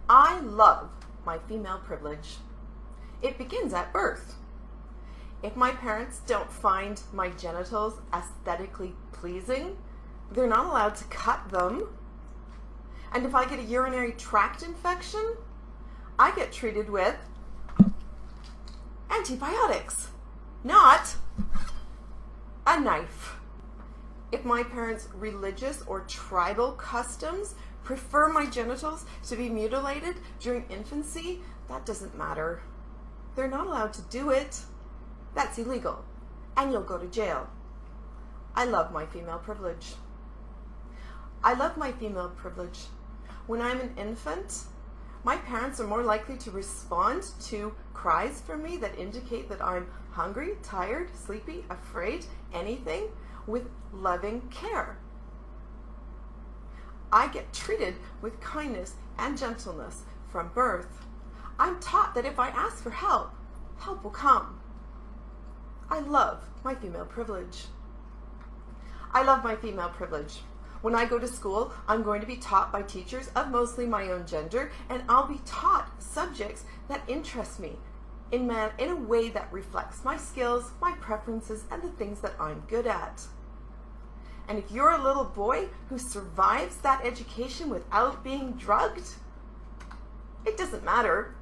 I love my female privilege. It begins at birth. If my parents don't find my genitals aesthetically pleasing, they're not allowed to cut them. And if I get a urinary tract infection, I get treated with antibiotics, not a knife. If my parents' religious or tribal customs prefer my genitals to be mutilated during infancy, that doesn't matter. They're not allowed to do it. That's illegal, and you'll go to jail. I love my female privilege. I love my female privilege. When I'm an infant, my parents are more likely to respond to cries from me that indicate that I'm hungry, tired, sleepy, afraid, anything, with loving care. I get treated with kindness and gentleness from birth. I'm taught that if I ask for help, help will come. I love my female privilege. I love my female privilege. When I go to school, I'm going to be taught by teachers of mostly my own gender, and I'll be taught subjects that interest me in a way that reflects my skills, my preferences, and the things that I'm good at. And if you're a little boy who survives that education without being drugged, it doesn't matter.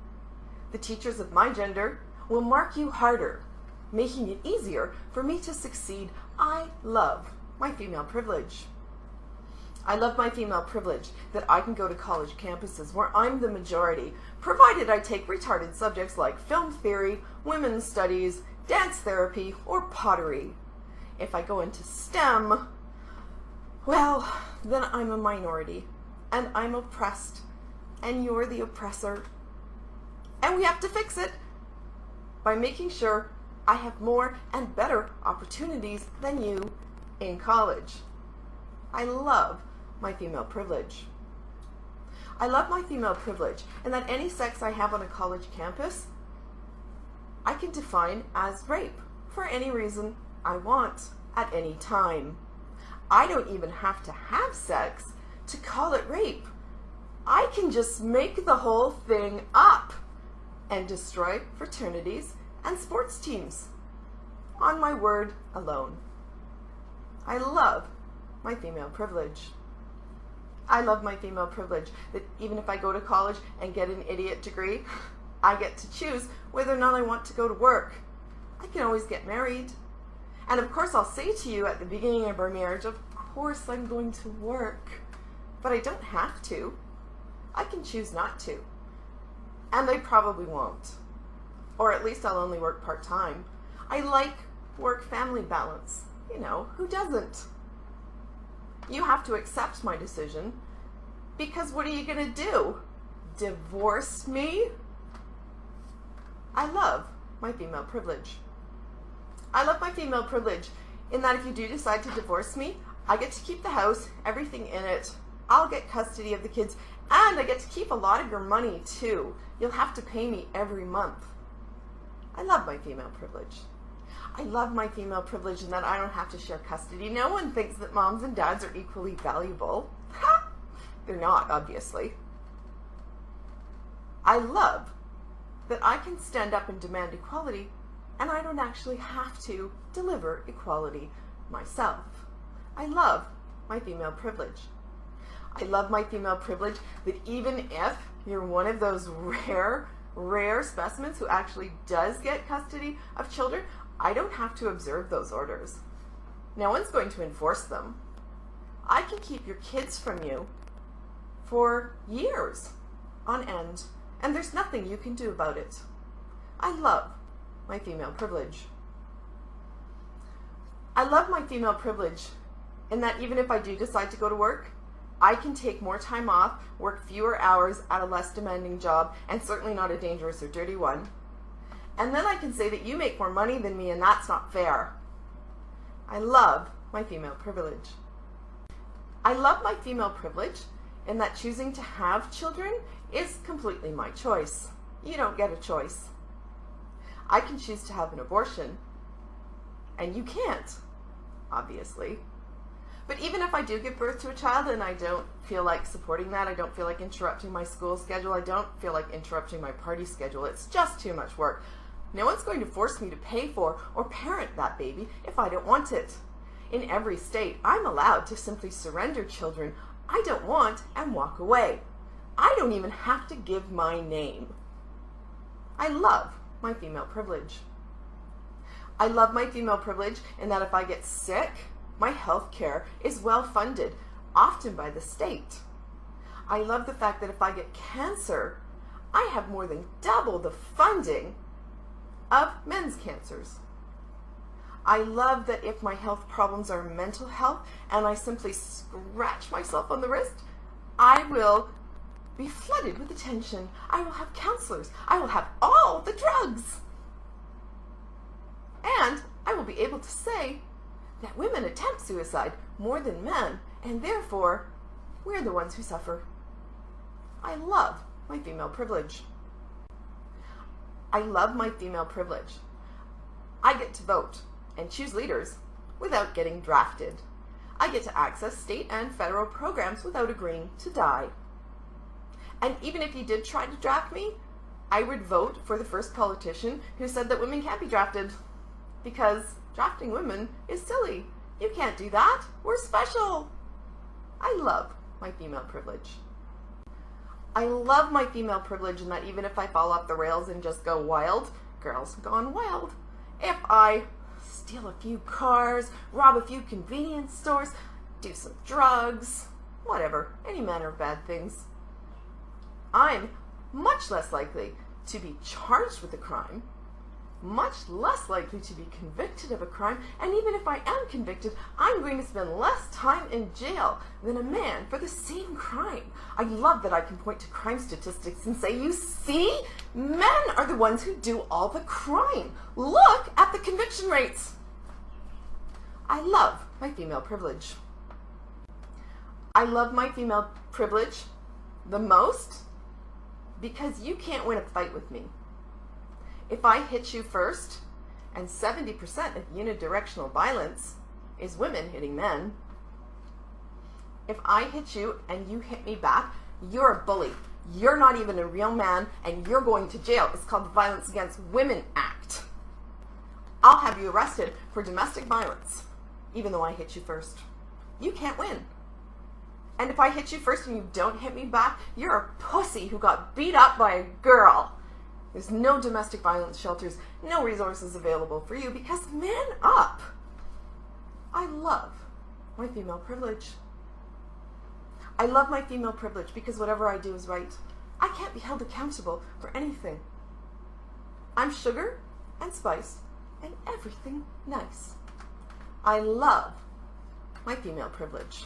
The teachers of my gender will mark you harder, making it easier for me to succeed. I love my female privilege. I love my female privilege that I can go to college campuses where I'm the majority, provided I take retarded subjects like film theory, women's studies, dance therapy, or pottery. If I go into STEM, well, then I'm a minority, and I'm oppressed, and you're the oppressor. And we have to fix it by making sure I have more and better opportunities than you in college. I love my female privilege. I love my female privilege, and that any sex I have on a college campus, I can define as rape for any reason I want at any time. I don't even have to have sex to call it rape. I can just make the whole thing up and destroy fraternities and sports teams on my word alone. I love my female privilege. I love my female privilege that even if I go to college and get an idiot degree, I get to choose whether or not I want to go to work. I can always get married. And of course I'll say to you at the beginning of our marriage, of course I'm going to work, but I don't have to. I can choose not to. And I probably won't. Or at least I'll only work part-time. I like work-family balance. You know, who doesn't? You have to accept my decision, because what are you going to do? Divorce me? I love my female privilege. I love my female privilege in that if you do decide to divorce me, I get to keep the house, everything in it. I'll get custody of the kids, and I get to keep a lot of your money too. You'll have to pay me every month. I love my female privilege. I love my female privilege in that I don't have to share custody. No one thinks that moms and dads are equally valuable. Ha! They're not, obviously. I love that I can stand up and demand equality, and I don't actually have to deliver equality myself. I love my female privilege. I love my female privilege that even if you're one of those rare specimens who actually does get custody of children, I don't have to observe those orders. No one's going to enforce them. I can keep your kids from you for years on end, and there's nothing you can do about it. I love my female privilege. I love my female privilege in that even if I do decide to go to work, I can take more time off, work fewer hours at a less demanding job, and certainly not a dangerous or dirty one. And then I can say that you make more money than me, and that's not fair. I love my female privilege. I love my female privilege in that choosing to have children is completely my choice. You don't get a choice. I can choose to have an abortion, and you can't, obviously. But even if I do give birth to a child and I don't feel like supporting that, I don't feel like interrupting my school schedule, I don't feel like interrupting my party schedule, it's just too much work. No one's going to force me to pay for or parent that baby if I don't want it. In every state, I'm allowed to simply surrender children I don't want and walk away. I don't even have to give my name. I love my female privilege. I love my female privilege in that if I get sick, my health care is well funded, often by the state. I love the fact that if I get cancer, I have more than double the funding of men's cancers. I love that if my health problems are mental health and I simply scratch myself on the wrist, I will be flooded with attention. I will have counselors. I will have all the drugs. And I will be able to say that women attempt suicide more than men, and therefore, we're the ones who suffer. I love my female privilege. I love my female privilege. I get to vote and choose leaders without getting drafted. I get to access state and federal programs without agreeing to die. And even if you did try to draft me, I would vote for the first politician who said that women can't be drafted, because drafting women is silly. You can't do that. We're special. I love my female privilege. I love my female privilege in that even if I fall off the rails and just go wild, girls gone wild. If I steal a few cars, rob a few convenience stores, do some drugs, whatever, any manner of bad things, I'm much less likely to be charged with a crime, much less likely to be convicted of a crime, and even if I am convicted, I'm going to spend less time in jail than a man for the same crime. I love that I can point to crime statistics and say, you see, men are the ones who do all the crime. Look at the conviction rates. I love my female privilege. I love my female privilege the most because you can't win a fight with me. If I hit you first, and 70% of unidirectional violence is women hitting men, if I hit you and you hit me back, you're a bully. You're not even a real man, and you're going to jail. It's called the Violence Against Women Act. I'll have you arrested for domestic violence, even though I hit you first. You can't win. And if I hit you first and you don't hit me back, you're a pussy who got beat up by a girl. There's no domestic violence shelters, no resources available for you because man up. I love my female privilege. I love my female privilege because whatever I do is right. I can't be held accountable for anything. I'm sugar and spice and everything nice. I love my female privilege.